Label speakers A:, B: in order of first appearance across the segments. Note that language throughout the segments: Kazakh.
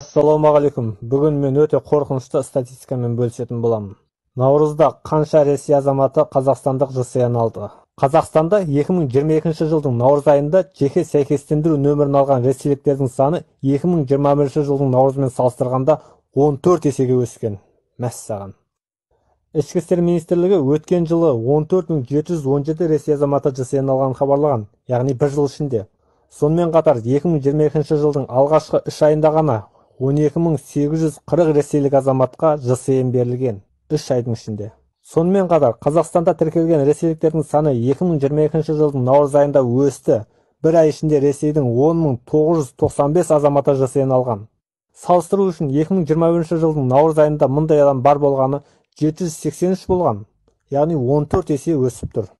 A: Ассалаумағалейкум. Бүгін мен өте қорқынышты статистикамен бөлісетін боламын. Наурызда қанша Ресей азаматы қазақстандық ЖСН алды? Қазақстанда 2022 жылдың наурыз айында жеке сәйкестендіру нөмірін алған ресейліктердің саны 2021 жылдың наурызымен салыстырғанда 14 есеге өскен. Мәссаған. Ішкі істер министрлігі өткен жылы 14.717 Ресей азаматы ЖСН алған хабарлаған, яғни бір жыл ішінде. Сонымен қатар 2022 жылдың алғашқы 3 айында ғана 12.840 ресейлік азаматқа ЖСН берілген 3 айдың ішінде. Сонымен қатар Қазақстанда тіркелген ресейліктердің саны 2022 жылдың наурыз айында өсті. Бір ай ішінде Ресейдің 10.995 азаматы ЖСН алған. Салыстыру үшін 2021 жылдың наурыз айында мұндай адам бар болғаны 783 болған, яғни 14 есе өсіп тұр.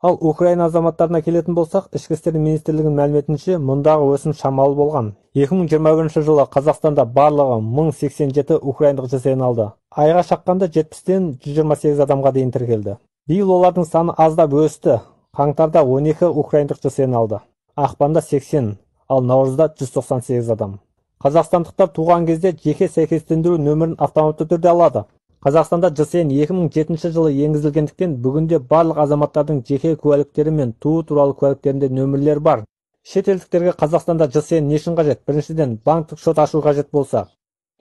A: Ал Украина азаматтарына келетін болсақ, ішкі істер министрлігінің мәліметінше мұндағы өсім шамалы болған. 2021 жылы Қазақстанда барлығы 1087 украиндық ЖСН алды. Айға шаққанда 70-тен 128 адамға дейін тіркелді. Биыл олардың саны аздап өсті. Қаңтарда 12 украиндық ЖСН алды. Ақпанда 80, ал наурызда 198 адам. Қазақстандықтар туған кезде жеке сәйкестендіру нөмірін автоматты түрде алады. Қазақстанда ЖСН 2007 жылы енгізілгендіктен бүгінде барлық азаматтардың жеке куәліктері мен туу туралы куәліктерінде нөмірлер бар. Шетелдіктерге Қазақстанда ЖСН не үшін қажет? Біріншіден, банктік шот ашу қажет болса.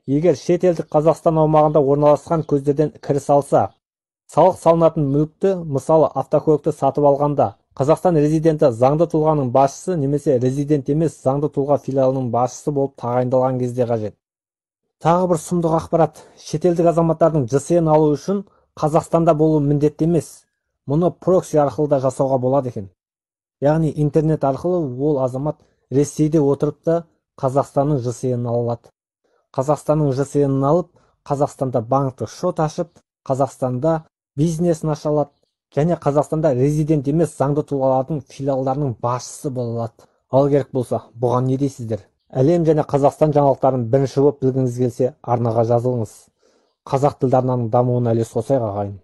A: Егер шетелдік Қазақстан аумағында орналасқан көздерден кіріс алса, салық салынатын мүлікті, мысалы автокөлікті сатып алғанда, Қазақстан резиденті заңды тұлғаның басшысы немесе резидент емес заңды тұлға филиалының басшысы болып тағайындалған кезде қажет. Тағы бір сұмдық ақпарат. Шетелдік азаматтардың ЖСН алу үшін Қазақстанда болу міндетті емес. Мұны прокси арқылы да жасауға болады екен. Яғни интернет арқылы ол азамат Ресейде отырып та Қазақстанның ЖСН алады. Қазақстанның ЖСН алып, Қазақстанда банктік шот ашып, Қазақстанда бизнесін аша алады, және Қазақстанда резидент емес заңды тұлғалардың филиалдарының басшысы бола алады. Ал керек болса, бұған не дейсіздер? Әлем және Қазақстан жаңалықтарын бірінші болып білгіңіз келсе, арнаға жазылыңыз. Қазақ тілді арнаның дамуына үлес қосайық ағайын.